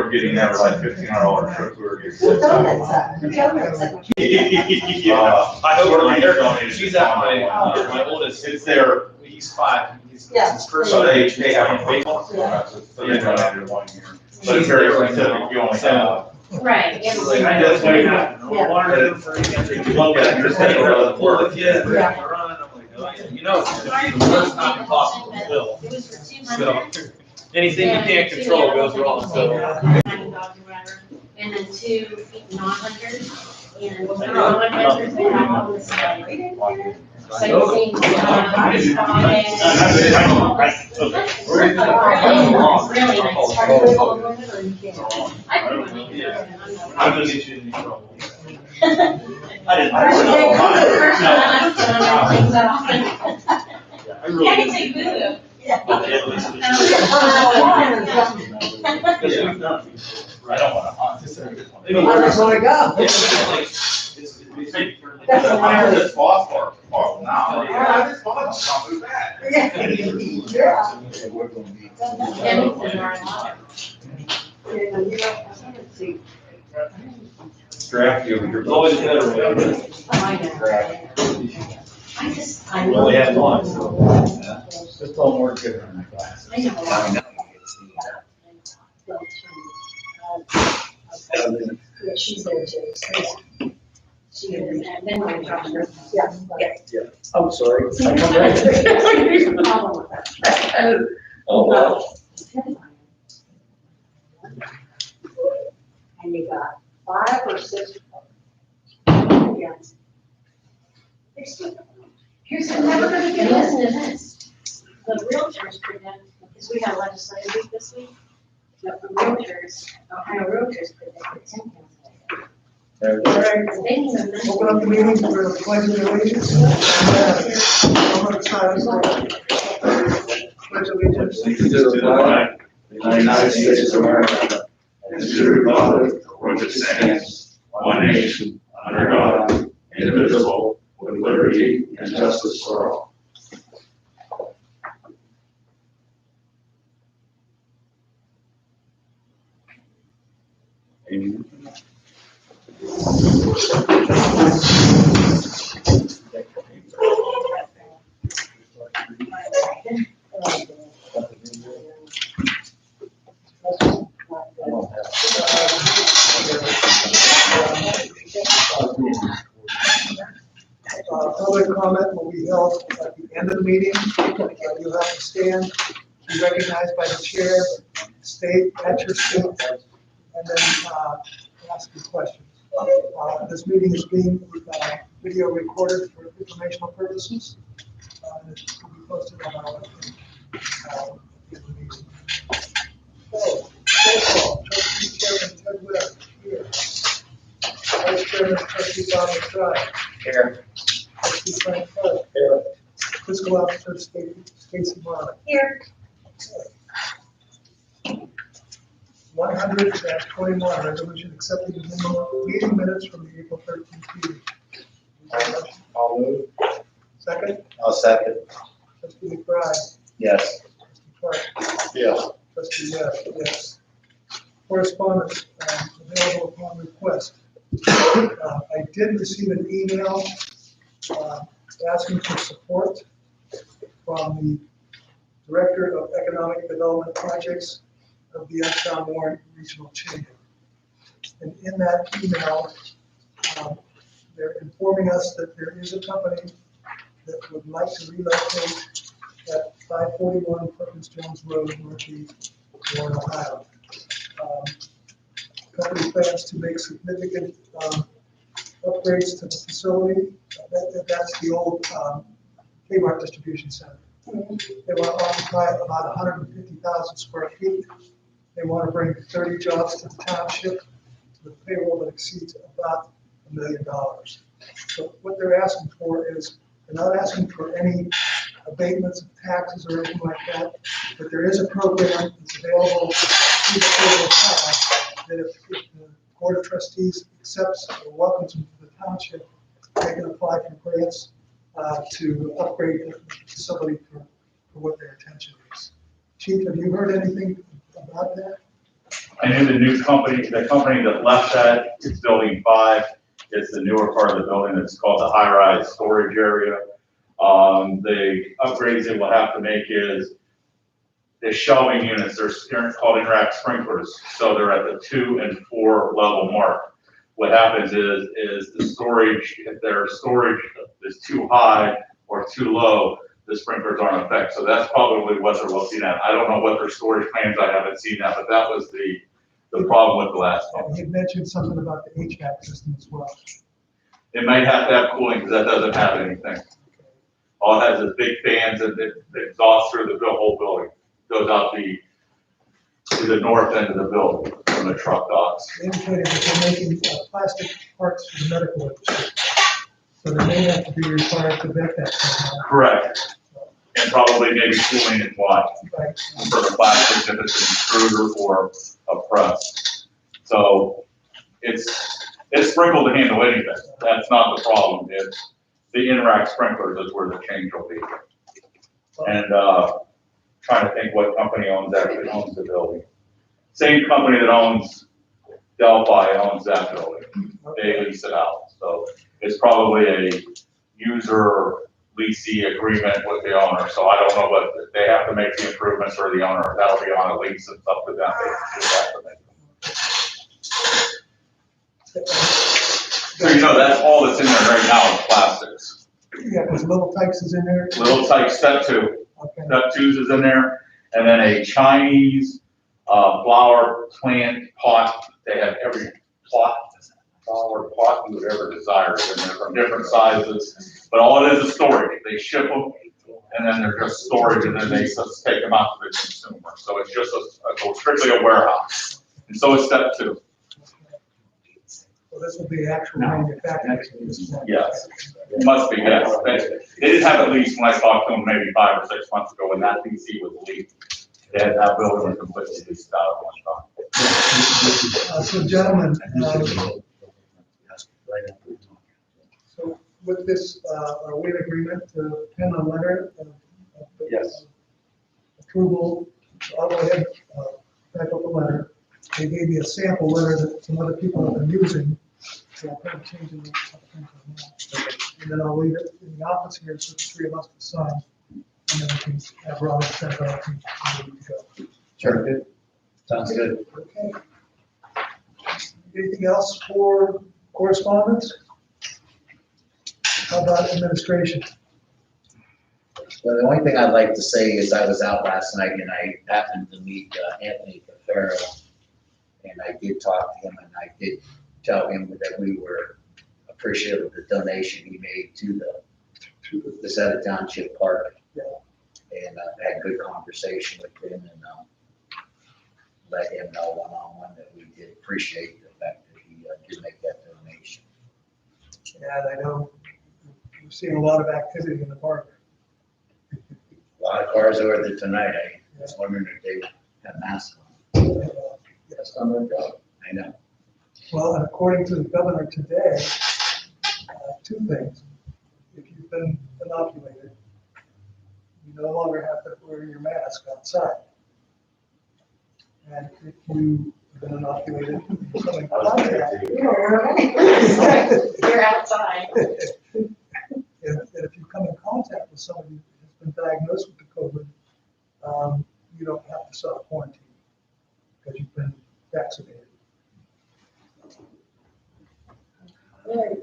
were getting that for like $1,500 trip. We were getting. I hope she's at my oldest. It's there. He's 5. He's his first. So they have a baseball. So they run out in 1 year. But it's very specific. You only have. Right. Like, I just went out. Yeah. Water for you. Look at your state road. Pull the kid. Yeah. Run. I'm like, oh yeah. You know, it's not impossible to fill. It was for 200. So anything you can't control goes wrong. So. And then 2 non-hunters, and non-hunters, they have all this like. Sightseeing stuff, really nice. I I'm gonna get you in trouble. I didn't. Yeah, I can take video. I don't want to hunt. I just want to go. This boss part now. It's not too bad. Draft you. There's always another way. I We only had one, so. Just don't work good on my class. I know. Yeah, she's there too. She is, and then when I talk to her. Yeah. I'm sorry. No problem with that. Oh, wow. And you got 5 or 6. Yeah. Here's, I'm never gonna get listen to this. The realtors predict, because we had legislative week this week, but the realtors, Ohio realtors predicted 10 There we go. They need a minimum. Open up the meeting for the pledge of allegiance. I'm going to sign this. Pledge allegiance. To the flag of the United States of America, and to the republic for which it stands, one nation, under God, indivisible, with liberty and justice for all. Amen. Public comment will be held at the end of the meeting. You'll have to stand, be recognized by the chair, state at your seat, and then ask your questions. This meeting is being video recorded for informational purposes. And it will be posted on our website. At the end of the meeting. So, roll call. Trustee Chairman Ted Webb, here. Vice Chairman Trustee Bob McBride. Here. Trustee Frank Clark. Here. Fiscal Officer Stacy Marlin. Here. 100-21, resolution accepting the meeting minutes from the April 13th meeting. I'll move. Second, I'll second. Trustee McBride. Yes. Trustee Clark. Yes. Trustee Webb, yes. Correspondence available upon request. I did receive an email asking for support from the Director of Economic Development Projects of the Uptown Warren Regional Chamber. And in that email, they're informing us that there is a company that would like to relocate at 541 Perkins Jones Road, Northeast Warren, Ohio. The company plans to make significant upgrades to the facility. That's the old Kmart distribution center. They want to occupy about 150,000 square feet. They want to bring 30 jobs to the township with a payroll that exceeds about $1 million. So what they're asking for is, they're not asking for any abatements of taxes or anything like that, but there is a program that's available to the state of Ohio that if the Board of Trustees accepts or welcomes them to the township, they can apply for grants to upgrade the facility for what their intention is. Chief, have you heard anything about that? I knew the company that left that is building 5. It's the newer part of the building. It's called the high-rise storage area. The upgrades they will have to make is the shelving units. They're called in-rack sprinklers. So they're at the 2 and 4 level mark. What happens is the storage, if their storage is too high or too low, the sprinklers aren't effective. So that's probably what they're looking at. I don't know what their storage plans, I haven't seen that, but that was the problem with the last one. You mentioned something about the HVAC system as well. It might have to have cooling because that doesn't have anything. All it has is big fans and it exhausts through the whole building. Goes out to the north end of the building from the truck docks. They indicated that they're making plastic parts for the medical industry. So they may have to be required to vet that somehow. Correct. And probably maybe cooling is why, Right. for the plastic, if it's an extruder or a press. So it's sprinkled to handle anything. That's not the problem. It's the in-rack sprinklers is where the change will be. And trying to think what company owns the building. Same company that owns Delphi owns that building. They lease it out. So it's probably a user leasing agreement with the owner. So I don't know what they have to make the improvements or the owner. That'll be on a lease and stuff to them. They just have to make them. So you know that's all that's in there right now is plastics. Yeah, because Little Tykes is in there. Little type step 2. Okay. Step 2 is in there, and then a Chinese flower plant pot. They have every flower pot you would ever desire in there from different sizes. But all it is storage. They ship them, and then they're just storage, and then they just take them out to the consumer. So it's just strictly a warehouse. And so is step 2. So this will be actual manufacturing. Yes, it must be, yes. They did have at least, when I talked to them maybe 5 or 6 months ago, when that DC was leaked, they had that building completely leased out at one time. So gentlemen, so with this, are we in agreement to pen a letter of Yes. approval? I'll go ahead, type up a letter. They gave me a sample letter that some other people have been using. So I'll put a change in the, and then I'll leave it in the office here for the 3 of us to sign. And then we can have Robert send it out and go. Sure, good. Sounds good. Okay. Anything else for correspondence? How about administration? Well, the only thing I'd like to say is I was out last night and I happened to meet Anthony Cafaro. And I did talk to him and I did tell him that we were appreciative of the donation he made to the Bazetta Township Park. Yeah. And had a good conversation with him and let him know one-on-one that we did appreciate the fact that he did make that donation. And I know we're seeing a lot of activity in the park. A lot of cars over there tonight. I was wondering if they had masks on. That's done their job. I know. Well, and according to the governor today, 2 things. If you've been inoculated, you no longer have to wear your mask outside. And if you've been inoculated, you come in contact. You're outside. And if you come in contact with somebody who's been diagnosed with the COVID, you don't have to self-quarantine because you've been vaccinated. All right.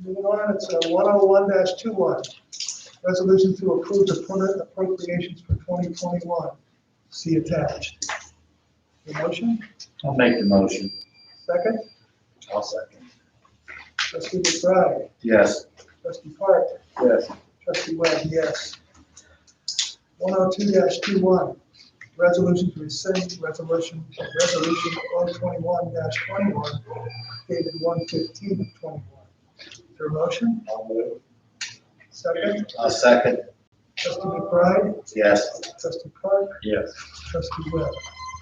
Moving on, it's 101-21. Resolution to approve the permanent appropriations for 2021. See attached. The motion? I'll make the motion. Second? I'll second. Trustee McBride. Yes. Trustee Park. Yes. Trustee Webb, yes. 102-21. Resolution to rescind resolution 021-21 dated 1/15/21. Is there a motion? I'll move. Second? I'll second. Trustee McBride? Yes. Trustee Park? Yes. Trustee Webb?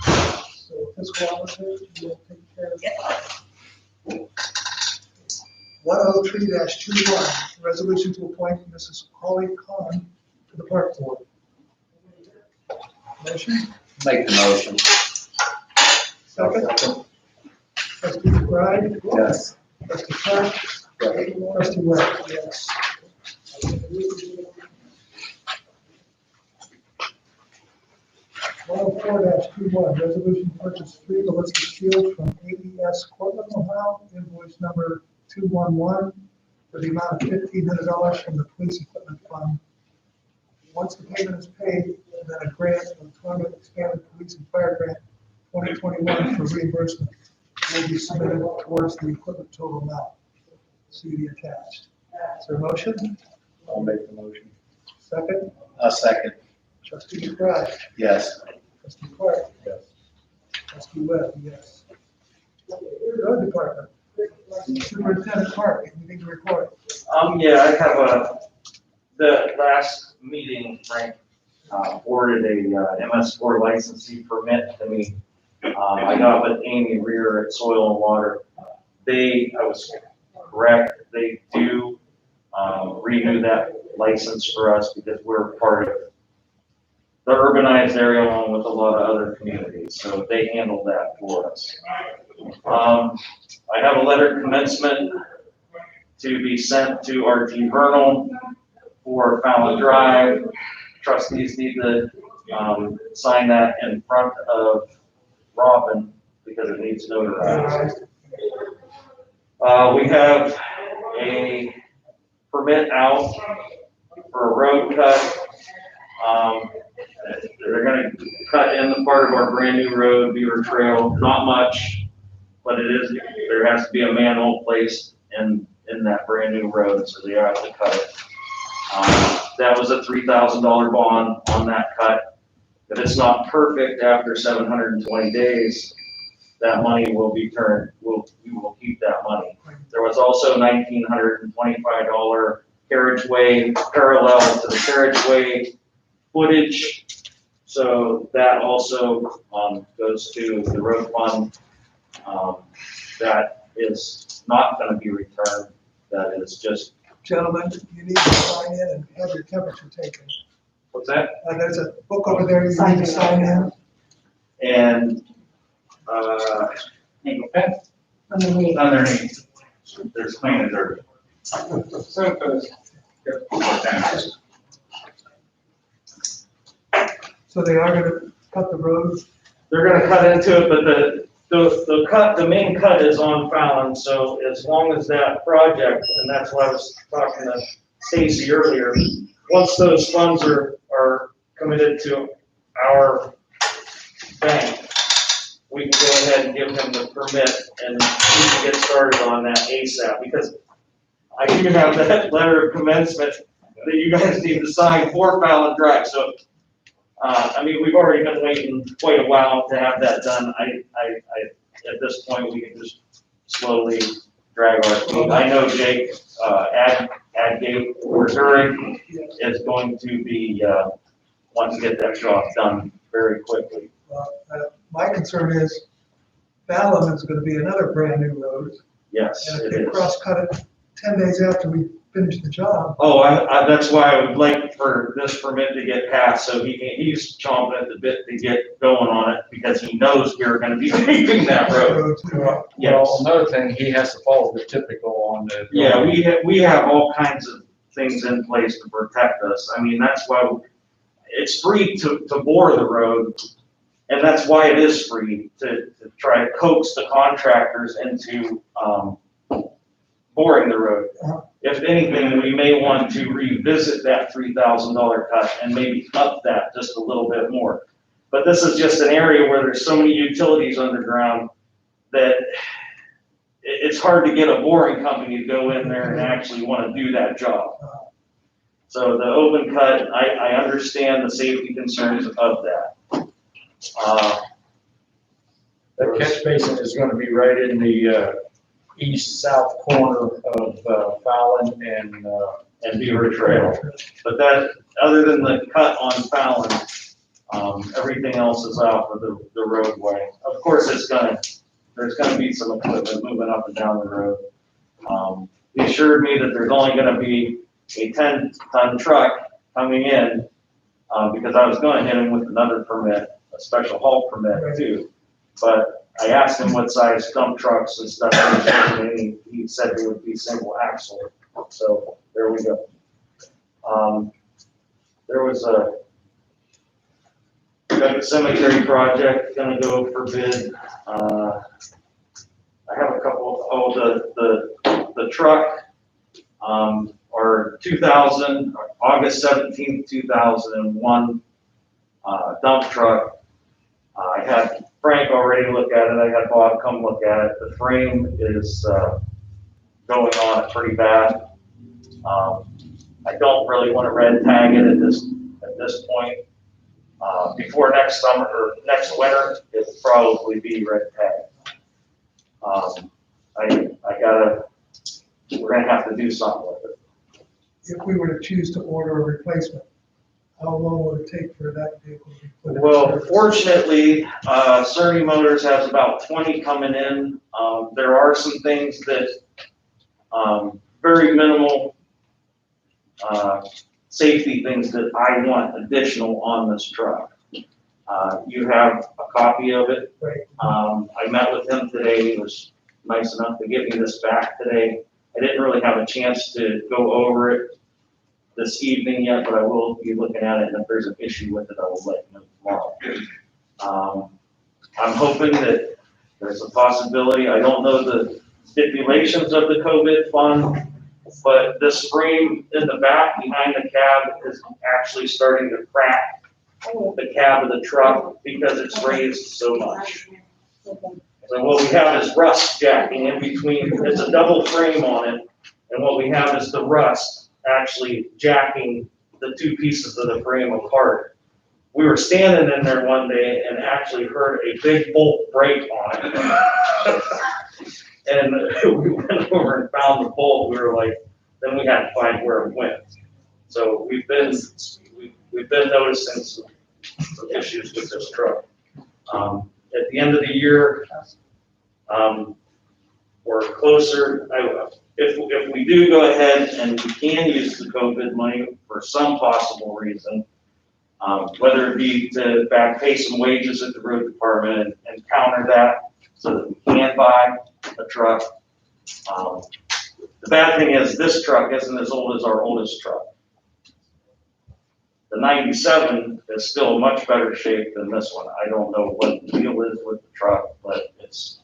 So fiscal officer, you will take care of that. 103-21, resolution to appoint Mrs. Holly Khan to the park board. Motion? Make the motion. Second. Trustee McBride. Yes. Trustee Clark. Trustee Webb. Yes. 104-21, resolution to purchase 3 ballistic shields from AES Cortland, Ohio, invoice number 211 for the amount of $1,500 from the police equipment fund. Once the payment is paid, then a grant of Columbia Expanded Police and Fire Grant 2021 for reimbursement will be submitted towards the equipment total amount. See the attached. Is there a motion? I'll make the motion. Second. A second. Trustee McBride. Yes. Trustee Clark. Yes. Trustee Webb, yes. Road Department. Superintendent Clark, anything to report? Yeah, I have the last meeting, Frank, awarded a MS4 licensee permit to me. I got with Amy Rear at Soil and Water. I was correct, they do renew that license for us because we're part of the urbanized area along with a lot of other communities, so they handle that for us. I have a letter of commencement to be sent to R.G. Vernal for Fallon Drive. Trustees need to sign that in front of Robin because it needs notarized. We have a permit out for a road cut. They're gonna cut in the part of our brand new road, Beaver Trail, not much, but there has to be a manhole placed in that brand new road, so they have to cut it. That was a $3,000 bond on that cut. If it's not perfect after 720 days, that money will be turned, we will keep that money. There was also $1,925 carriageway parallel to the carriageway footage. So that also goes to the road fund. That is not going to be returned. That is just. Gentlemen, you need to sign in and have your temperature taken. What's that? There's a book over there you need to sign in. And Underneath, there's clean and dirty. So they are gonna cut the road. they're going to cut into it, but the main cut is on Fallon. So as long as that project, and that's why I was talking to Stacy earlier, once those funds are committed to our bank, we can go ahead and give him the permit and we can get started on that ASAP, because I do have that letter of commencement that you guys need to sign for Fallon Drive. So, I mean, we've already been waiting quite a while to have that done. At this point, we can just slowly drag our feet. I know Jake, Adgate, Missouri is going to be, want to get that job done very quickly. My concern is Fallon is gonna be another brand new road. Yes, And it if they is. cross cut it 10 days after we finish the job, Oh, that's why I would like for this permit to get passed, so he's chomping at the bit to get going on it, because he knows we're gonna be paving that road. Yes. Well, another thing, he has to follow the typical on the. Yeah, we have all kinds of things in place to protect us. I mean, that's why it's free to bore the road. And that's why it is free, to try to coax the contractors into, boring the road. If anything, we may want to revisit that $3,000 cut and maybe up that just a little bit more. But this is just an area where there's so many utilities underground that it's hard to get a boring company to go in there and actually want to do that job. So the open cut, I understand the safety concerns of that. The catch basin is gonna be right in the east-south corner of Fallon And Beaver Trail. But that, other than the cut on Fallon, everything else is out for the roadway. Of course, there's gonna be some equipment moving up and down the road. He assured me that there's only gonna be a 10-ton truck coming in, because I was gonna hit him with another permit, a special haul permit too. But I asked him what size dump trucks and stuff, and he said they would be single axle, so there we go. There was got the cemetery project gonna go for bid. I have a couple, the truck, or 2000, August 17th, 2001, dump truck. I had Frank already look at it, I had Bob come look at it. The frame is, going on it pretty bad. I don't really want to red tag it at this point. Before next summer, or next winter, it'll probably be red tag. We're gonna have to do something with it. If we were to choose to order a replacement, how long would it take for that vehicle to be put in Well, service? fortunately, Cerny Motors has about 20 coming in. There are some things that, very minimal, safety things that I want additional on this truck. You have a copy of it. Right. I met with him today. He was nice enough to give me this back today. I didn't really have a chance to go over it this evening yet, but I will be looking at it, and if there's an issue with it, I will let you know tomorrow. I'm hoping that there's a possibility, I don't know the stipulations of the COVID fund, but this frame in the back behind the cab is actually starting to crack the cab of the truck because it's raised so much. So what we have is rust jacking in between, it's a double frame on it, and what we have is the rust actually jacking the two pieces of the frame apart. We were standing in there one day and actually heard a big bolt break on it. And we went over and found the bolt, we were like, then we had to find where it went. So we've been noticing some issues with this truck. At the end of the year, we're closer, if we do go ahead and we can use the COVID money for some possible reason, whether it be to back pay some wages at the road department and counter that so that we can buy a truck. The bad thing is this truck isn't as old as our oldest truck. The 97 is still in much better shape than this one. I don't know what the deal is with the truck, but it's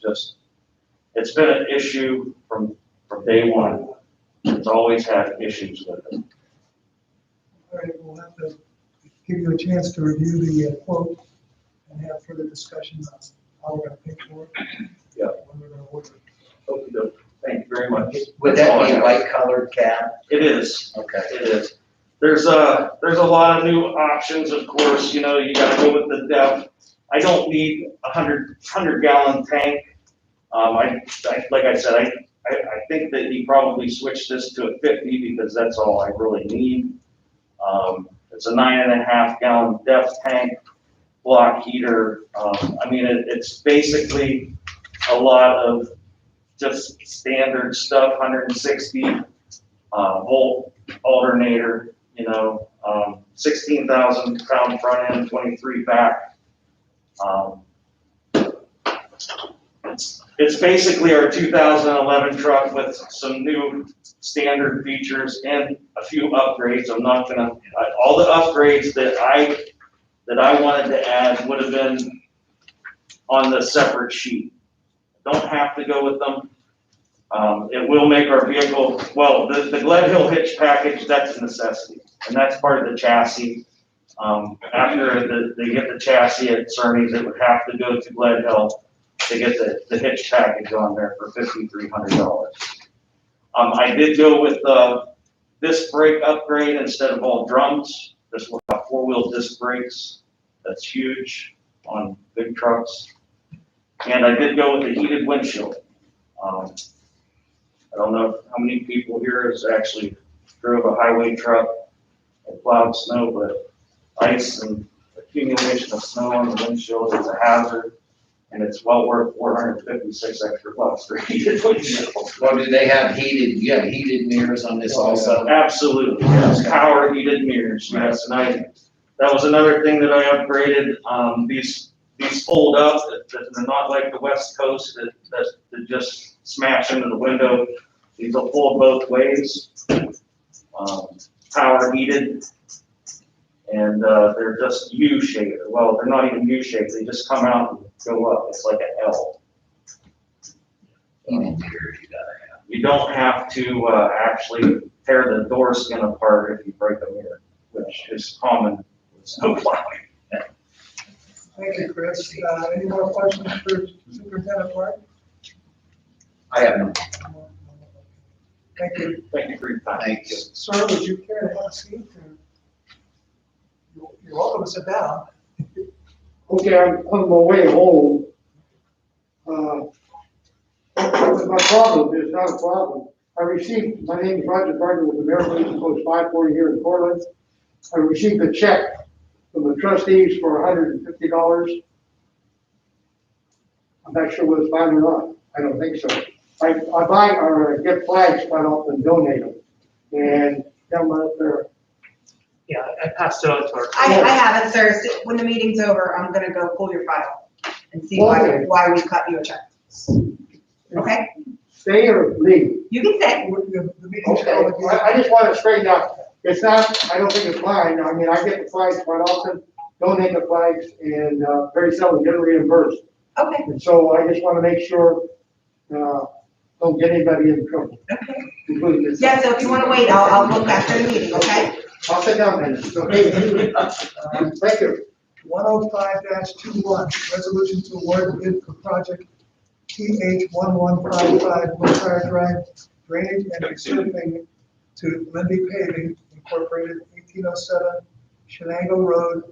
been an issue from day one. It's always had issues with it. All right, we'll have to give you a chance to review the quote and have further discussion on how we're gonna pay for it. Yeah. When we're gonna order it. Okay, thank you very much. Would that be a white colored cab? It is. Okay. It is. There's a lot of new options, of course, you know, you gotta go with the depth. I don't need a 100-gallon tank. Like I said, I think that he probably switched this to a 50 because that's all I really need. It's a 9.5-gallon depth tank, block heater. I mean, it's basically a lot of just standard stuff, 160 volt alternator, you know, 16,000 pound front end, 23 back. It's basically our 2011 truck with some new standard features and a few upgrades. I'm not gonna, all the upgrades that I wanted to add would have been on the separate sheet. Don't have to go with them. It will make our vehicle, well, the Glen Hill hitch package, that's a necessity, and that's part of the chassis. After they get the chassis at Cerny's, it would have to go to Glen Hill to get the hitch package on there for $5,300. I did go with disc brake upgrade instead of all drums. This will have 4-wheel disc brakes. That's huge on big trucks. And I did go with the heated windshield. I don't know how many people here has actually drove a highway truck and plowed snow, but ice and accumulation of snow on the windshield is a hazard. And it's well worth 456 extra bucks for heated windshield. Well, do they have you have heated mirrors on this also? Absolutely, yes, power heated mirrors, yes, and that was another thing that I upgraded. these fold up, that they're not like the West Coast that just smash into the window. These will fold both ways, power heated, and they're just U-shaped. Well, they're not even U-shaped, they just come out and go up. It's like an L. Even here, you gotta have. You don't have to actually tear the door skin apart if you break a mirror, which is common with snow plowing. Thank you, Chris. Any more questions for Superintendent Park? I have no, Thank you. Thank you for your time. thank you. Sir, would you care to have a seat? You're welcome to sit down. Okay, I'm on my way home. My problem is not a problem. My name is Roger Gardner with the American Legion Post 540 here in Portland. I received a check from the trustees for $150. I'm not sure whether it's fine or not. I don't think so. I buy or get flags quite often, donate them. And down there, Yeah, I passed it on to our. I have it, sir. When the meeting's over, I'm gonna go pull your file and see Okay. why we cut you a check. Okay? stay or leave. You can stay. The meeting's Okay, called again. I just want to straighten out. It's not, I don't think it's mine. I mean, I get the flags quite often, donate the flags, and very seldom get reimbursed. Okay, And so I just want to make sure, don't get anybody in trouble. okay. including yourself. Yeah, so if you wanna wait, I'll look after the meeting, okay? I'll sit down then. It's okay. Thank you. 105-21, resolution to award the bid for project TH1155 Wilshire Drive drainage and resurfacing to Lindy Paving Incorporated, 1807 Shenango Road,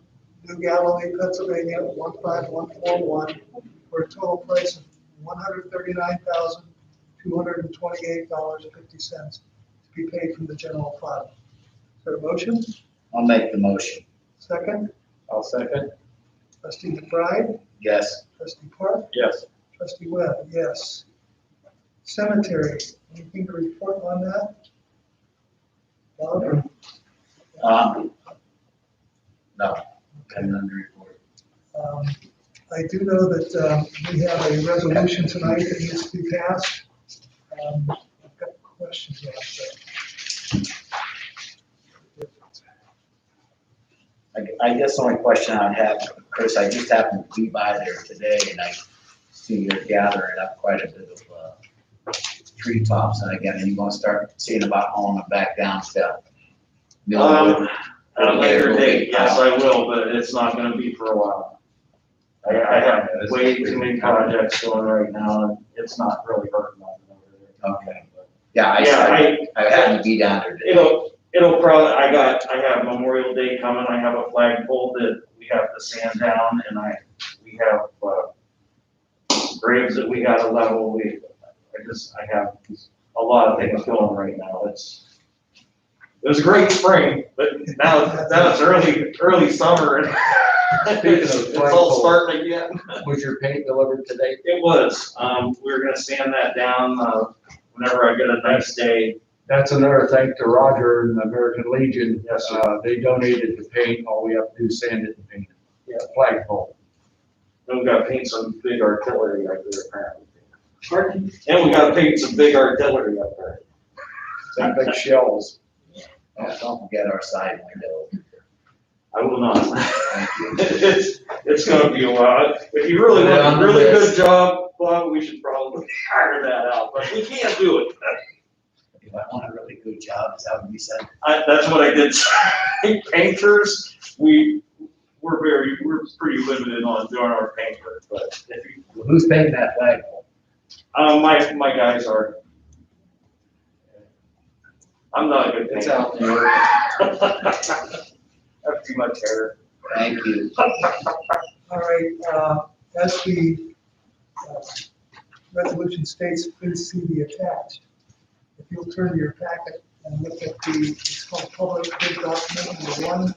New Galilee, Pennsylvania, 15141, for a total price of $139,228.50 to be paid from the general fund. Is there a motion? I'll make the motion. Second? I'll second. Trustee McBride? Yes. Trustee Park? Yes. Trustee Webb, yes. Cemetery, anything to report on that? Bob? No, coming under report. I do know that we have a resolution tonight that needs to be passed. I've got questions about that. I guess the only question I have, Chris, I just happened to be by there today and I see you're gathering up quite a bit of tree tops and again, you're gonna start seeing about hauling them back down to. At a later date, yes, I will, but it's not gonna be for a while. I have way too many projects going right now, and it's not really hurting on them over there. Okay. Yeah, Yeah, I happened to be down there today. It'll probably, I have Memorial Day coming, I have a flagpole that we have to sand down, and we have, graves that we gotta level, I have a lot of things going right now, it was a great spring, but now it's early summer, and it's all starting again. Was your paint delivered today? It was, we were gonna sand that down, whenever I get a nice day. That's another thank to Roger and the American Legion. Yes, sir. They donated the paint. All we have to do is sand it and paint it. Yeah. Flagpole. And we gotta paint some big artillery up there apparently. And we gotta paint some big artillery up there. Some big shells. Don't forget our side window. I will not. Thank you. It's gonna be a while. If you really want a really good job, Bob, we should probably hire that out, but we can't do it. If I want a really good job, is that what you said? That's what I did. Painters, we're pretty limited on doing our paint work, but if you, Who's painting that flagpole? my guys are. I'm not a good It's painter. out there. I have too much hair. Thank you. All right, as the resolution states, please see the attached. If you'll turn to your packet and look at it's called public bid document number 1.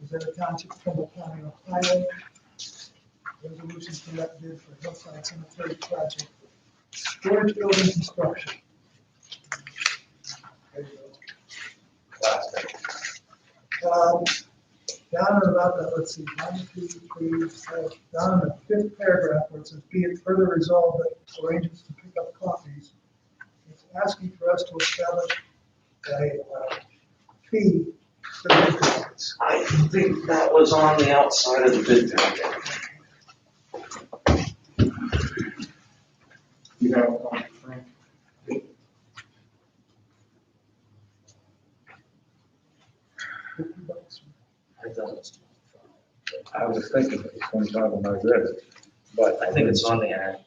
Bazetta Township, Trumbull County, Ohio. Resolution to let bid for Hillside Cemetery project. Storage building construction. There you go. Plastic. down in about the, let's see, 1, 2, 3, 4, down in the fifth paragraph where it says, be it further resolved that arrangements to pick up copies, it's asking for us to establish a fee for bid copies. I think that was on the outside of the bid packet. You have a comment, Frank? $50. I thought it was. I was thinking it was 25 when I read it, but I think it's on the act.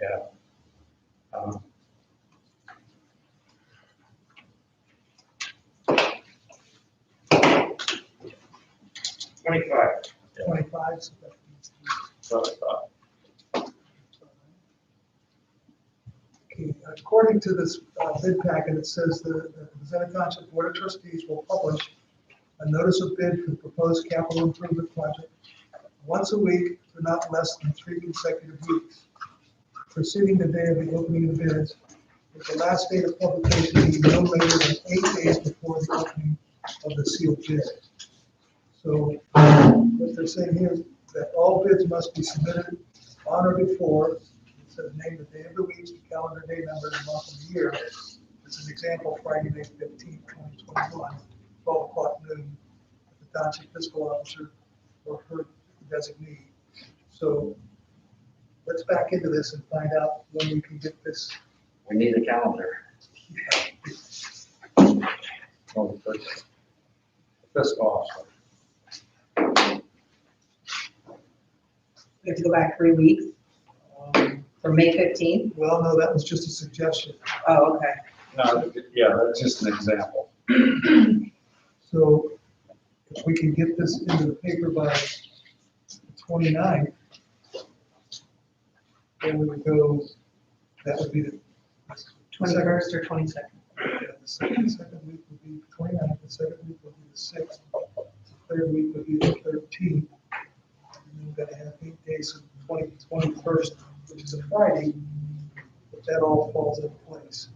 Yeah. $25. 25, so that means So I thought, okay, according to this bid packet, it says the Bazetta Township Board of Trustees will publish a notice of bid for the proposed capital improvement project once a week for not less than 3 consecutive weeks, preceding the day of the opening of the bids, with the last date of publication being no later than 8 days before the opening of the sealed bid. So what they're saying here is that all bids must be submitted on or before, it says name the day of the week, the calendar day number, the month of the year. This is an example, Friday, May 15th, 2021, 12 o'clock noon, the township fiscal officer or her designee. So let's back into this and find out when we can get this. we need a calendar. Oh, fiscal officer. We have to go back 3 weeks for May 15th? Well, no, that was just a suggestion. Oh, okay. No, yeah, that's just an example. So if we can get this into the paper by the 29th, then we would go, that would be the 21st or 22nd? the second week would be the 29th, the second week would be the 6th, the third week would be the 13th. And then we're gonna have 8 days of 21st, which is a Friday, but that all falls into place.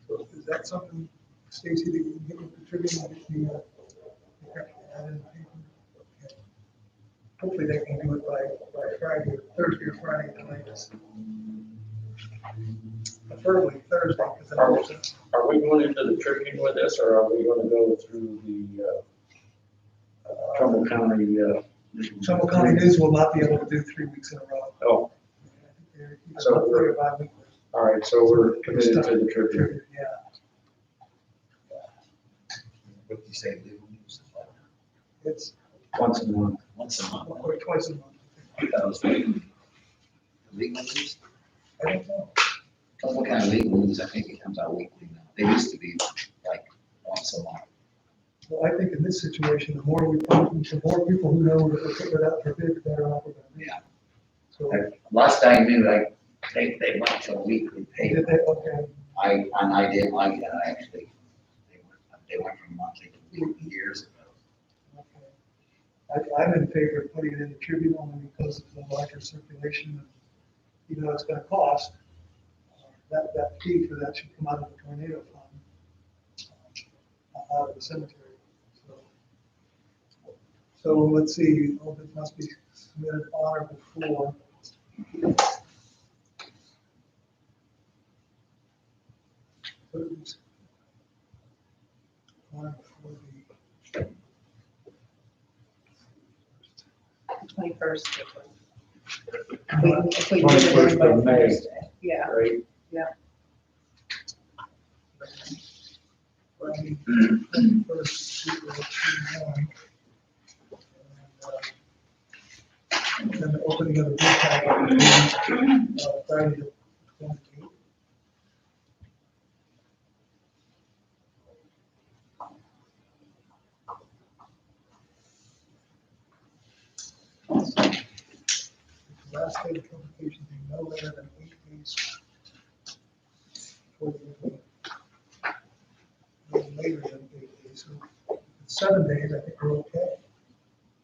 So is that something, Stacy, that you can get with contributing the, add in the paper? Okay. Hopefully they can do it by Friday, Thursday or Friday at the latest. Preferably Thursday, because Are then we- Are we going into the Tribune with this, or are we going to go through the Trumbull County? Trumbull County News will not be able to do 3 weeks in a row. Oh, They're either So monthly or bi-weekly. all right, so we're committed to the Tribune. Yeah, What do you say, Lou? it's Once a month. Once a month. or twice a month. That was legal news. I don't know. What kind of legal news? I think it comes out weekly now. They used to be like once a month. Well, I think in this situation, the more we publish, the more people who know that we're putting it out for bid, the better off we're gonna be. Yeah. So, Last I knew, they went to a weekly did paper. they, okay, I didn't like that, actually. They went from monthly to weekly years ago. okay. I'm in favor of putting it in the Tribune only because of the larger circulation, even though it's gonna cost. That fee for that should come out of the tornado fund, out of the cemetery. So let's see, all that must be submitted on or before. On or before the 21st. If we do it 21st by of May. Thursday. Yeah, Right? Friday, first, and then the opening of the bid packet will be, Friday the 28th. Last day of publication being no later than 8 days before the opening. Later than 8 days, so 7 days, I think we're okay.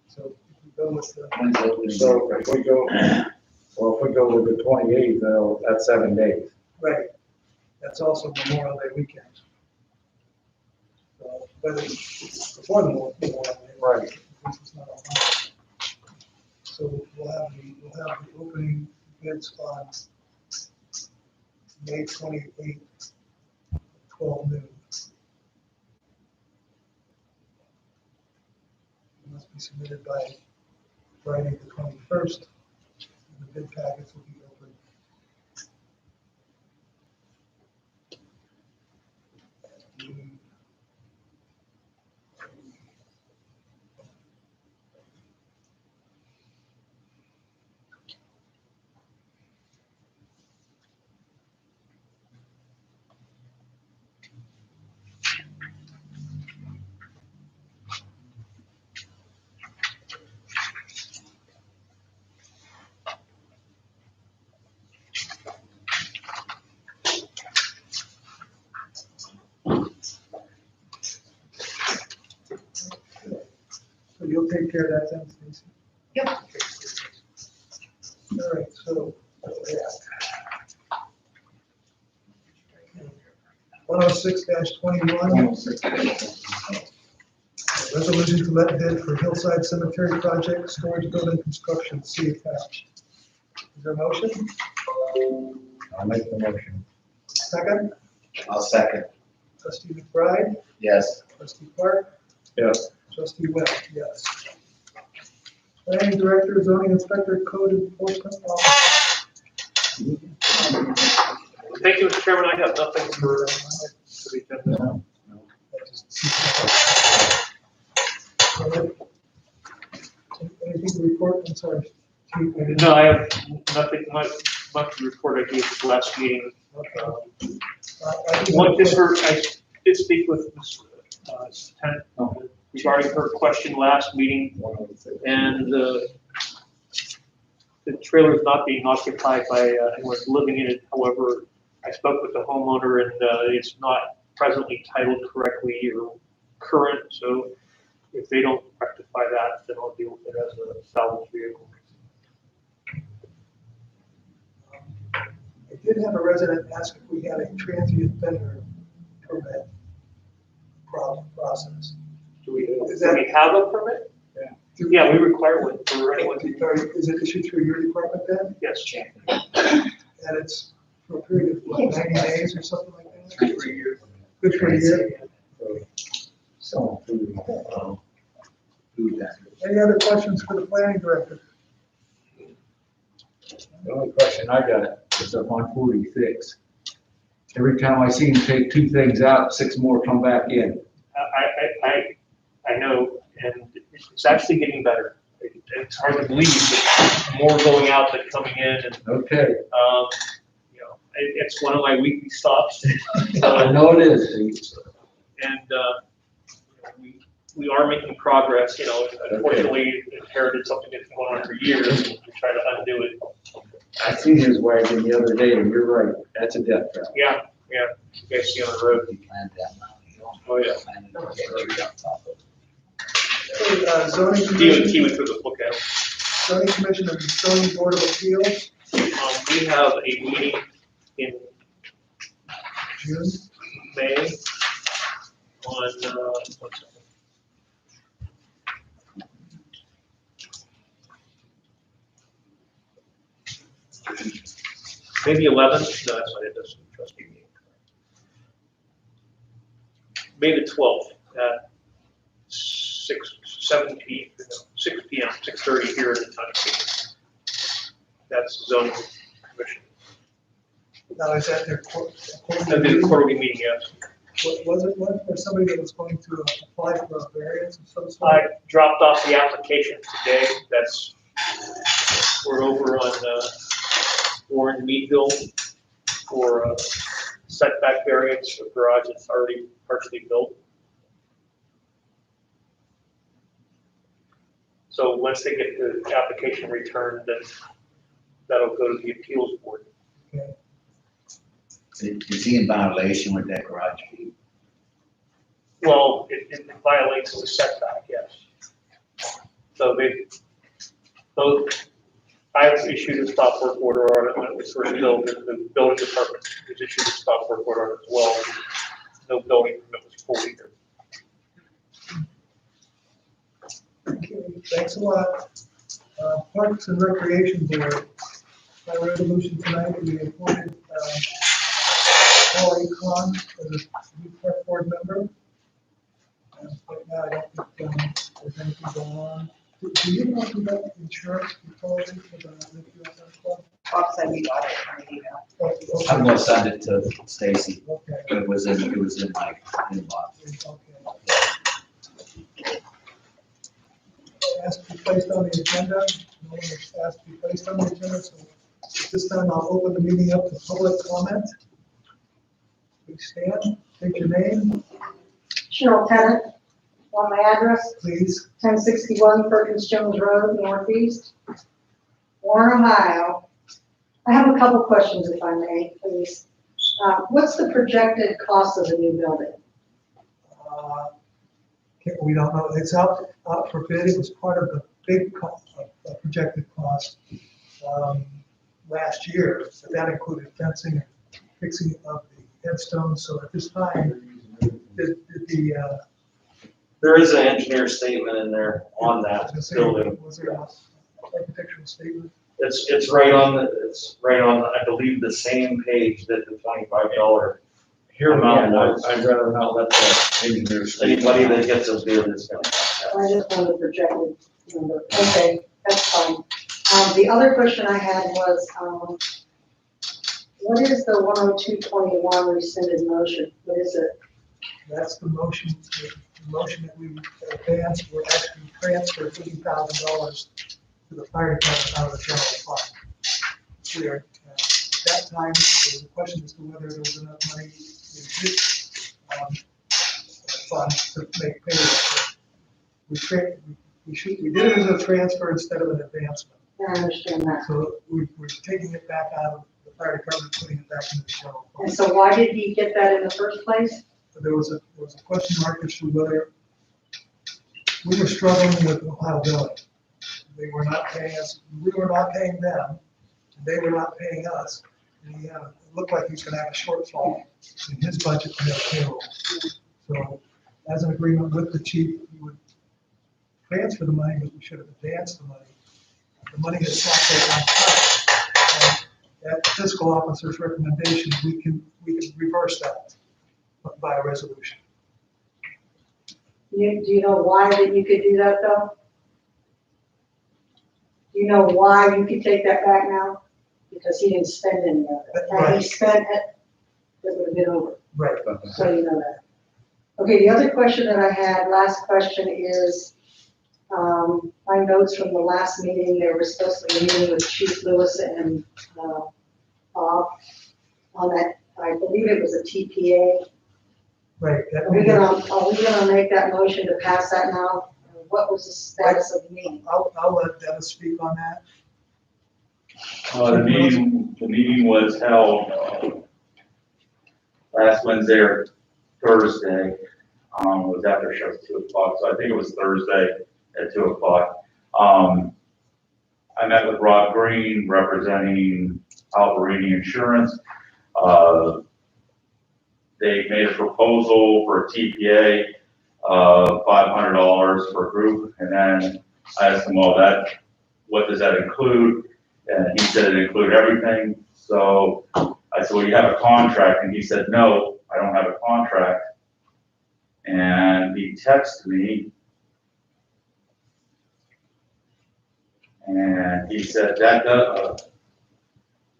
So if we go with the, When's opening? So if we go, well, if we go with the 28th, that's 7 days. right, that's also Memorial Day weekend. So, but it's before the Memorial Day. Right. It's not on Monday. So we'll have the opening bids on May 28th, 12 noon. It must be submitted by Friday the 21st. The bid packets will be open. So you'll take care of that then, Stacy? Yep. All right, so, yeah. 106-21, resolution to let bid for Hillside Cemetery Project, storage building construction, see attached. Is there a motion? I'll make the motion. Second, I'll second. trustee McBride, Yes. trustee Clark, Yes. trustee Webb, yes. Planning director, zoning inspector, code enforcement officer. Thank you, Mr. Chairman, I have nothing for the agenda. Anything to report? I'm sorry. Chief, I didn't- No, I have nothing much to report. I gave the last meeting. Okay. I do One, have a just for, I did speak with Ms. Tennant regarding her question last meeting, and the trailer is not being occupied by anyone living in it. However, I spoke with the homeowner, and it's not presently titled correctly or current, so if they don't rectify that, then I'll deal with it as a salvage vehicle. I did have a resident ask if we had a transient vendor permit process. Do we Is that- have a permit? Yeah, we require one for anyone. Is it issued through your department then? Yes. And it's for a period of what, 90 days or something like that? Good for a year. Good for a year. So, food. Food vendors. Any other questions for the planning director? The only question I got is up on 46. Every time I see him take 2 things out, 6 more come back in. I know, and it's actually getting better. It's hard to believe, but more going out than coming in, and, Okay, you know, it's one of my weekly stops. I know it is, Steve. And, we are making progress, you know, unfortunately inherited something that's been going on for years, and we try to undo it. I seen his wagon the other day, and you're right, that's a death trap. Yeah, you guys see on the road. We planned that now. Oh, yeah. Planned to get you up top of it. Okay, zoning DOT commission, would took a look at it. zoning commission and zoning board of appeals, We have a meeting in June. May on, one second. Maybe 11th, no, that's not it, that's the trustee meeting. May the 12th at 6 p.m., 6:30 here in the township. That's zoning commission. Now, is that their That'd be the quarterly meeting, yes. Was it one for somebody that was going to apply for a variance of some sort? I dropped off the application today. We're over on Warren Meadville for setback variance for garage that's already partially built. So once they get the application returned, then that'll go to the appeals board. Okay. Is he in violation with that garage fee? Well, it violates the setback, yes. So both, I was issued a stop work order on it when it was first built, and the building department was issued a stop work order on it as well. No building permit was pulled either. Okay, thanks a lot. Parks and Recreation Board, by resolution tonight, we appointed, Paul Akon as a new park board member. Right now, I don't think, there's anything going on. Do you know about the insurance policy for the Lakeview Club? Bob said we got it on the email. Oh, okay. I'm gonna send it to Stacy. Okay, It was in my inbox. okay. Asked to be placed on the agenda, no one has asked to be placed on the agenda, so at this time I'll open the meeting up to public comment. Please stand, take your name, Cheryl Tennant, on my address, please. 1061 Perkins Jones Road, Northeast, Warren, Ohio. I have a couple questions, if I may, please. What's the projected cost of the new building? We don't know, it's out for bid, it was part of the big projected cost last year, but that included fencing and fixing of the headstones, so at this time, There is an engineer statement in there on that building. Was there an architectural statement? It's right on I believe, the same page that the $25 Here, amount yeah, was. I'd rather not let the engineer say. Anybody that gets a bid is gonna. I just wanted the projected number. Okay, that's fine. The other question I had was, what is the 10221 rescinded motion? What is it? That's the motion that we advanced, we're actually transferred $80,000 to the fire department out of the general fund. We are, at that time, there was a question as to whether there was enough money in this fund to make payments. We did it as a transfer instead of an advancement. I understand that. So we're taking it back out of the fire department, putting it back into the general fund. And so why did he get that in the first place? There was a question mark as to whether we were struggling with Ohio Billing. They were not paying us, we were not paying them, they were not paying us. And it looked like he was gonna have a shortfall in his budget to make payroll. So as an agreement with the chief, we would transfer the money, but we should have advanced the money. The money is not taken on top. At the fiscal officer's recommendation, we can reverse that by a resolution. Do you know why that you could do that though? Do you know why you could take that back now? Because he didn't spend any of it. Had he spent it, it would have been over. Right. So you know that. Okay, the other question that I had, last question is, my notes from the last meeting, they were supposed to be meeting with Chief Lewis and Bob on that, I believe it was a TPA. Right. Are we gonna make that motion to pass that now? What was the status of the meeting? I'll let Dennis speak on that. The meeting was held last Wednesday or Thursday. It was after show at 2 o'clock, so I think it was Thursday at 2 o'clock. I met with Rob Green representing Alvarini Insurance. They made a proposal for a TPA of $500 per group, and then I asked him, well, what does that include? And he said it included everything. So I said, well, you have a contract, and he said, no, I don't have a contract. And he texted me, and he said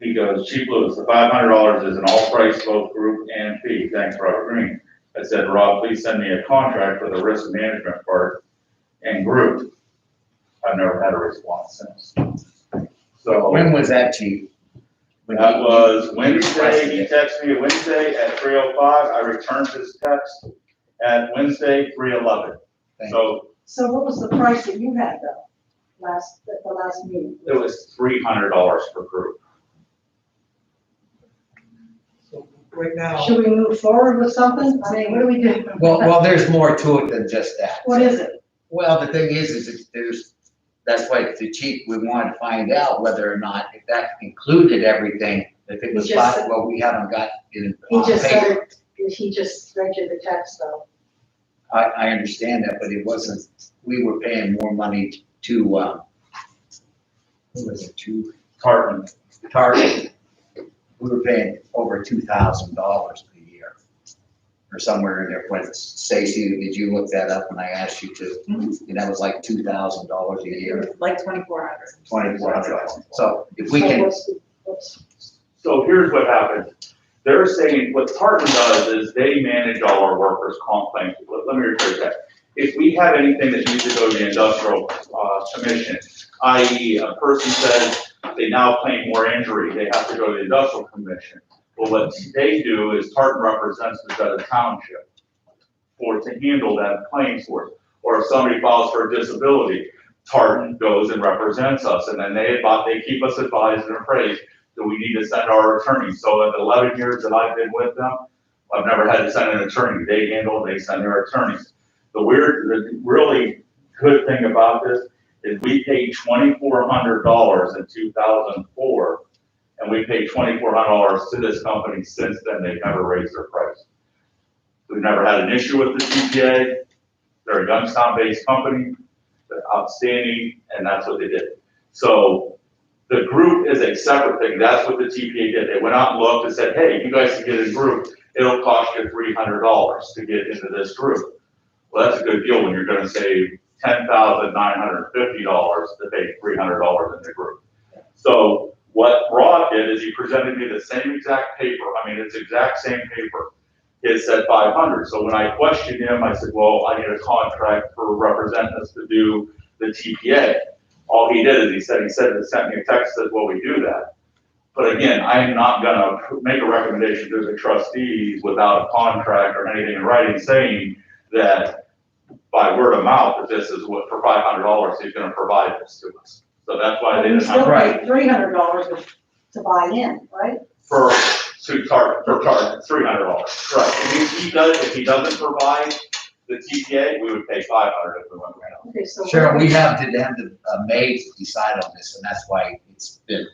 he goes, Chief Lewis, the $500 is an all price, both group and fee. Thanks, Robert Green. I said, Rob, please send me a contract for the risk management part and group. I've never had a response since. So When was that, Chief? that was Wednesday. He texted me Wednesday at 3:05. I returned his text at Wednesday, 3:11. So So what was the price that you had though, at the last meeting? it was $300 per group. So right now, Should we move forward with something? I mean, what do we do? Well, there's more to it than just that. What is it? Well, the thing is there's that's why the chief, we wanted to find out whether or not, if that included everything, if it was, He just well, we haven't got it He on just paper. said he just read you the text though. I understand that, but it wasn't, we were paying more money to, who was it, to Tartan. Target. We were paying over $2,000 a year, or somewhere in there. When Stacy, did you look that up when I asked you to? And that was like $2,000 a year, Like 2,400. $2,400. So if we So can, what's- So here's what happens. They're saying, what Tartan does is they manage all our workers' comp claims. Let me rephrase that. If we have anything that needs to go to the industrial commission, i.e. a person says they now claim more injury, they have to go to the industrial commission. Well, what they do is Tartan represents Bazetta Township to handle that claim for us. Or if somebody files for a disability, Tartan goes and represents us, and then they keep us advised and appraised that we need to send our attorneys. So in the 11 years that I've been with them, I've never had to send an attorney. They handle it, they send their attorneys. The really good thing about this is we paid $2,400 in 2004, and we paid $2,400 to this company since then. They've never raised their price. We've never had an issue with the TPA. They're a Youngstown-based company. They're outstanding, and that's what they did. So the group is a separate thing. That's what the TPA did. They went out and looked and said, hey, you guys can get in a group. It'll cost you $300 to get into this group. Well, that's a good deal when you're gonna save $10,950 to pay $300 in the group. So what Rod did is he presented me the same exact paper. I mean, it's exact same paper. It said 500. So when I questioned him, I said, well, I need a contract for representing us to do the TPA. All he did is he sent me a text that said, well, we do that. But again, I am not gonna make a recommendation to the trustees without a contract or anything in writing saying that by word of mouth, that this is what, for $500, he's gonna provide this to us. So that's why they You didn't still have. pay $300 to buy in, right? For Target, $300, right. If he doesn't provide the TPA, we would pay $500 if we went around. Okay, so. Sharon, we have to the end of May to decide on this, and that's why it's been,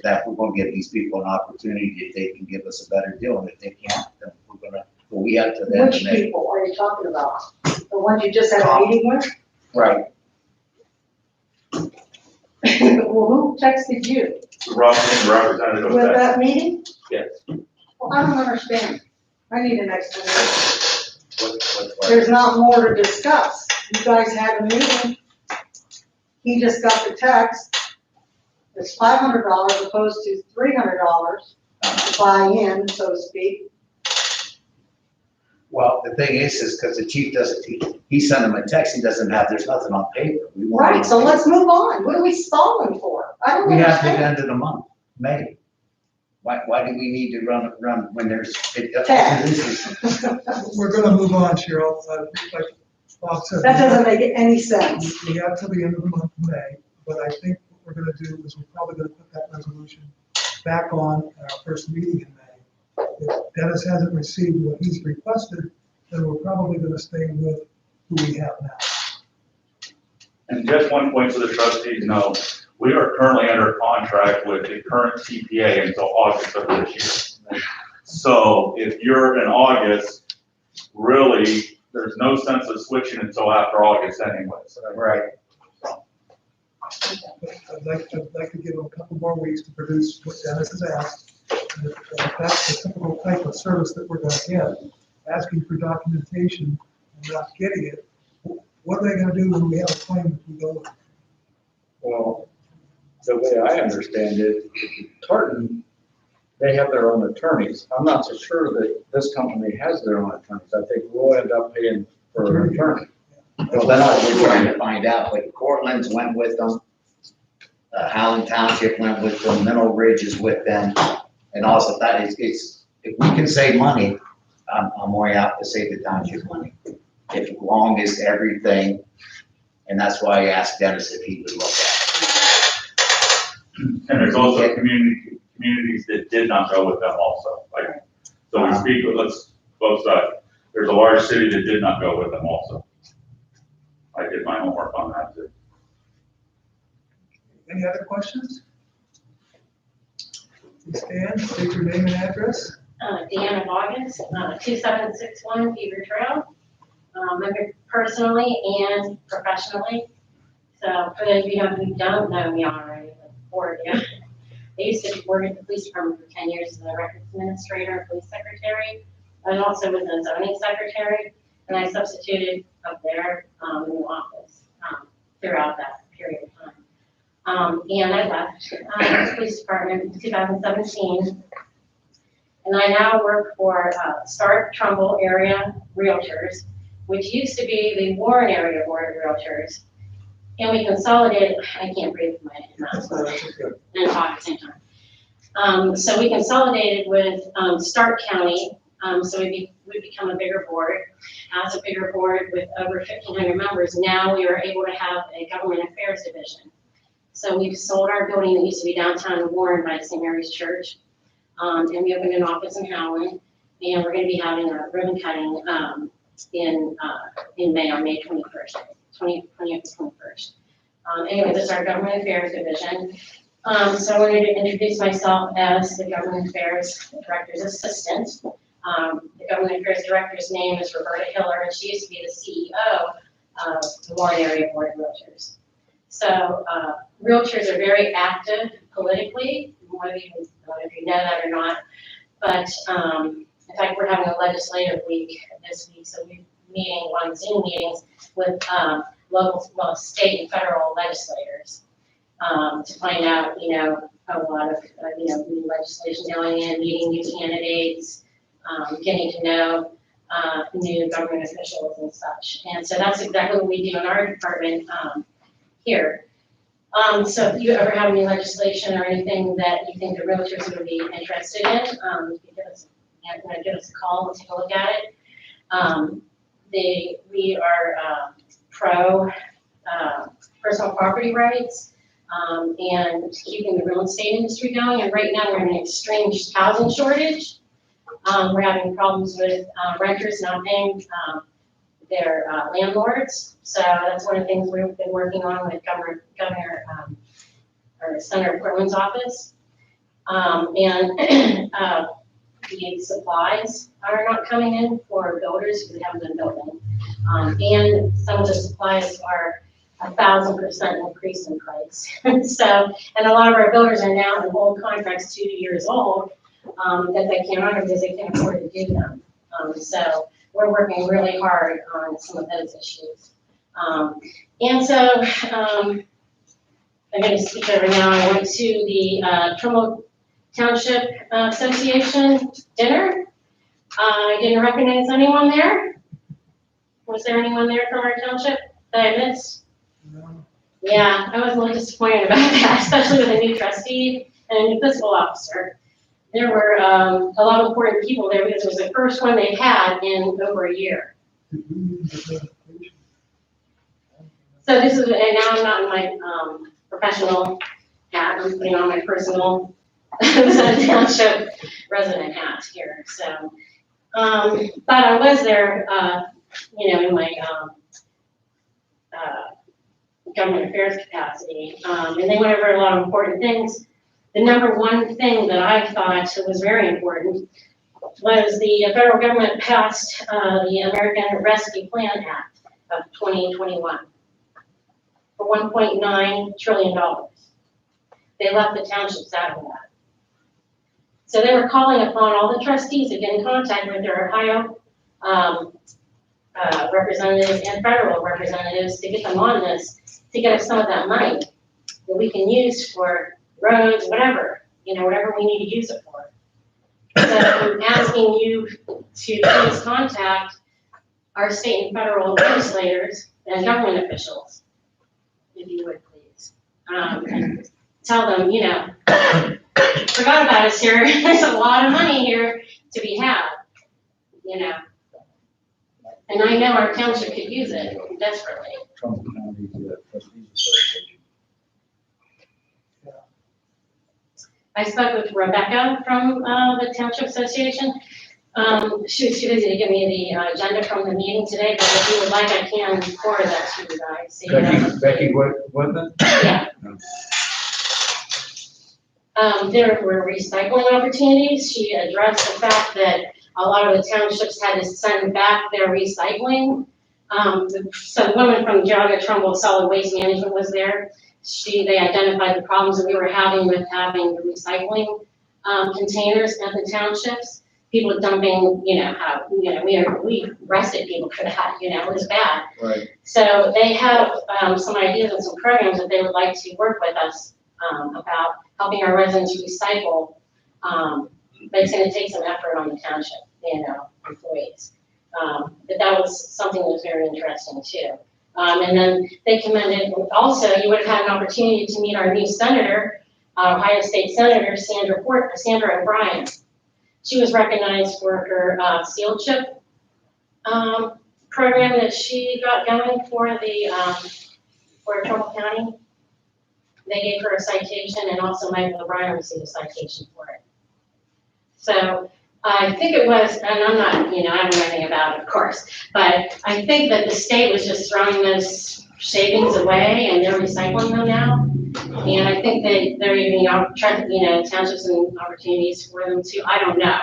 that we're gonna give these people an opportunity if they can give us a better deal, and if they can't, then we're gonna, well, we have to the end Which of May. people are you talking about? The ones you just had a meeting with? Right. Well, who texted you? Roughly representative With of that. that meeting? Yes. Well, I don't understand. I need an explanation. What? There's not more to discuss. You guys had a meeting. He just got the text. It's $500 opposed to $300 to buy in, so to speak. Well, the thing is because the chief doesn't, he sent him a text, he doesn't have, there's nothing on paper. We want- Right, so let's move on. What are we stalling for? I don't We have to the understand. end of the month, May. Why do we need to run when there's? We're gonna move on, Cheryl. Like Bob said. That doesn't make any sense. We have till the end of the month of May, but I think what we're gonna do is we're probably gonna put that resolution back on at our first meeting in May. If Dennis hasn't received what he's requested, then we're probably gonna stay with who we have now. And just one point so the trustees know, we are currently under contract with the current TPA until August of this year. So if you're in August, really, there's no sense of switching until after August anyway. So, Right. But I'd like to give them a couple more weeks to produce what Dennis has asked. And if that's the typical type of service that we're gonna get, asking for documentation and not getting it, what are they gonna do when we have a claim that we go with? Well, the way I understand it, Tartan, they have their own attorneys. I'm not so sure that this company has their own attorneys. I think we'll end up paying for an attorney. Well, that's what we're trying to find out, like Cortland's went with them, Howland Township went with them, Mineral Ridge is with them, and also that it's, if we can save money, I'm way out to save the township money. As long as everything, and that's why I asked Dennis if he would look at and there's also communities that did not go with them also. Like, so we speak with, let's both sides. There's a large city that did not go with them also. I did my homework on that too. Any other questions? Please stand, state your name and address. Deanna Boggins, 2761 Beaver Trail, member personally and professionally. So for those of you who don't know me already, or yeah, I used to work at the police department for 10 years as a records administrator and police secretary. I also was a zoning secretary, and I substituted up there in the office throughout that period of time. And I left the police department in 2017. And I now work for Stark Trumbull Area Realtors, which used to be the Warren Area Board of Realtors. And we consolidated, I can't breathe with my mouth and talk at the same time. So we consolidated with Stark County, so we become a bigger board. As a bigger board with over 1,500 members, now we are able to have a government affairs division. So we've sold our building that used to be downtown Warren by St. Mary's Church. And we opened an office in Howland, and we're going to be having a ribbon cutting in May, on May 21st, 21st. Anyway, this is our government affairs division. So I wanted to introduce myself as the government affairs director's assistant. The government affairs director's name is Roberta Hiller, and she used to be the CEO of the Warren Area Board of Realtors. So realtors are very active politically. I don't know if you know that or not, but in fact, we're having a legislative week this week, so we're meeting on Zoom meetings with local, state and federal legislators to find out, a lot of, new legislation going in, meeting new candidates, getting to know new government officials and such. And so that's exactly what we do in our department here. So if you ever have any legislation or anything that you think the realtors would be interested in, you can give us a call and take a look at it. We are pro personal property rights and keeping the real estate industry going. And right now we're in an extreme housing shortage. We're having problems with renters not paying their landlords. So that's one of the things we've been working on with Governor or Senator Portland's office. And the supplies are not coming in for builders because they haven't been building. And some of the supplies are 1,000% increase in price. So, and a lot of our builders are now in old contracts 2 years old that they can't honor because they can't afford to do them. So we're working really hard on some of those issues. And so I'm going to speak over now. I went to the Trumbull Township Association dinner. I didn't recognize anyone there. Was there anyone there from our township that I missed? No. Yeah, I was a little disappointed about that, especially with a new trustee and a new fiscal officer. There were a lot of important people there because it was the first one they've had in over a year. So this is, and now I'm not in my professional hat, I'm putting on my personal township resident hat here. So, but I was there, in my government affairs capacity, and they went over a lot of important things. The number one thing that I thought was very important was the federal government passed the American Rescue Plan Act of 2021 for $1.9 trillion. They left the townships out of that. So they were calling upon all the trustees to get in contact with their Ohio representatives and federal representatives to get them on this, to get us some of that money that we can use for roads, whatever we need to use it for. So I'm asking you to please contact our state and federal legislators and government officials, if you would please. And tell them, forgot about us here. There's a lot of money here to be had, And I know our township could use it desperately. Trumbull County Trustees Association. I spoke with Rebecca from the Township Association. She was too busy to give me the agenda from the meeting today, but if you would like, I can forward that to you guys. So you know. Becky, what, Yeah. There were recycling opportunities. She addressed the fact that a lot of the townships had to send back their recycling. Some woman from Geauga Trumbull Solid Waste Management was there. They identified the problems that we were having with having the recycling containers at the townships. People dumping, we arrested people for that, it was bad. Right. So they have some ideas and some programs that they would like to work with us about helping our residents recycle. But it's gonna take some effort on the township, employees. But that was something that was very interesting too. And then they commended, also, you would have had an opportunity to meet our new senator, Ohio State Senator Sandra O'Brien. She was recognized for her seal chip program that she got going for Trumbull County. They gave her a citation, and also Michael O'Brien received a citation for it. So I think it was, and I'm not, I don't know anything about it, of course, but I think that the state was just throwing those shavings away and they're recycling them now. And I think they're even, townships and opportunities for them too. I don't know.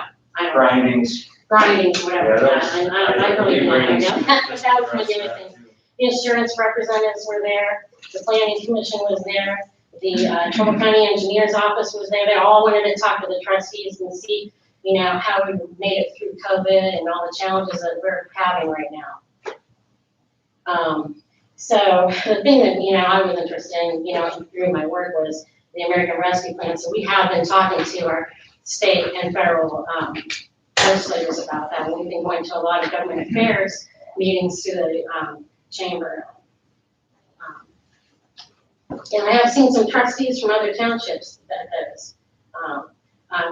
Grindings. Grindings, whatever. Yeah, I really don't know. That was one of the other things. The insurance representatives were there. The planning commission was there. The Trumbull County Engineer's Office was there. They all wanted to talk to the trustees and see, how we made it through COVID and all the challenges that we're having right now. So the thing that, I was interested in, through my work was the American Rescue Plan. So we have been talking to our state and federal legislators about that. We've been going to a lot of government affairs meetings to the chamber. And I have seen some trustees from other townships that does.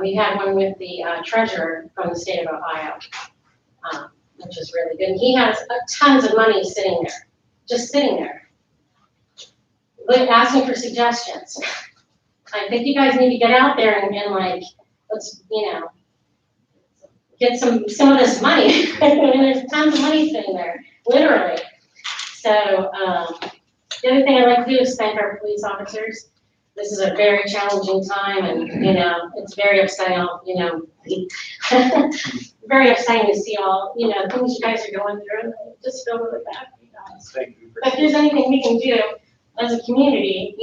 We had one with the treasurer from the state of Ohio, which is really good. And he has tons of money sitting there, just sitting there, but asking for suggestions. I think you guys need to get out there and let's, get some of this money. There's tons of money sitting there, literally. So the other thing I'd like to do is thank our police officers. This is a very challenging time, and it's very upsetting. Very upsetting to see all things you guys are going through. Just feel really bad for you guys. Thank you. But if there's anything we can do as a community,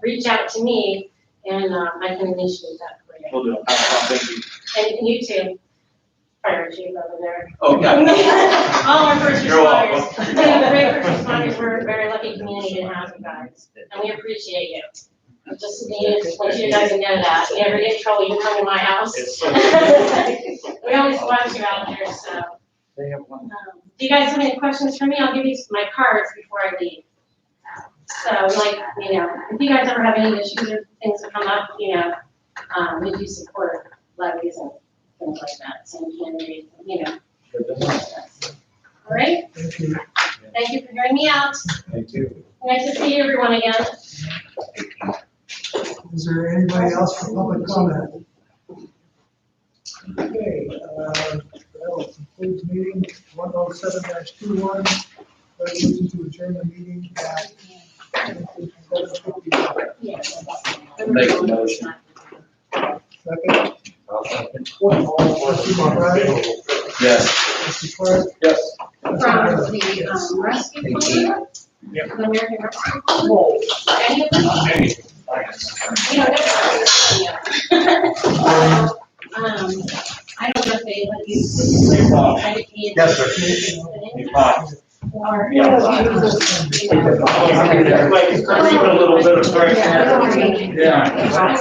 reach out to me, and I can initiate that for you. We'll do it. Thank you. And you too, fire chief over there. Oh, yeah. All our first You're welcome. responders. The great first responders, we're a very lucky community to have you guys, and we appreciate you. I just want you guys to know that. If you ever get in trouble, you come to my house. We always watch you out there, so. They have one. Do you guys have any questions for me? I'll give you my cards before I leave. So, if you guys ever have any issues or things that come up, we do support levies and things like that, same candidate, All right? Thank you. Thank you for hearing me out. Thank you. Nice to see everyone again. Is there anybody else for public comment? Okay, that will conclude meeting 107-21, resolution to adjourn the meeting at 7:51. Make a motion. Second. I'll second. Trustee McBride, Yes. trustee Clark, Yes. From the rescue plan, Yep. the American Rescue Plan. Any of them? I don't know if they let you. Yes, sir. Or. Like, a little bit of pressure. Yeah. Yeah.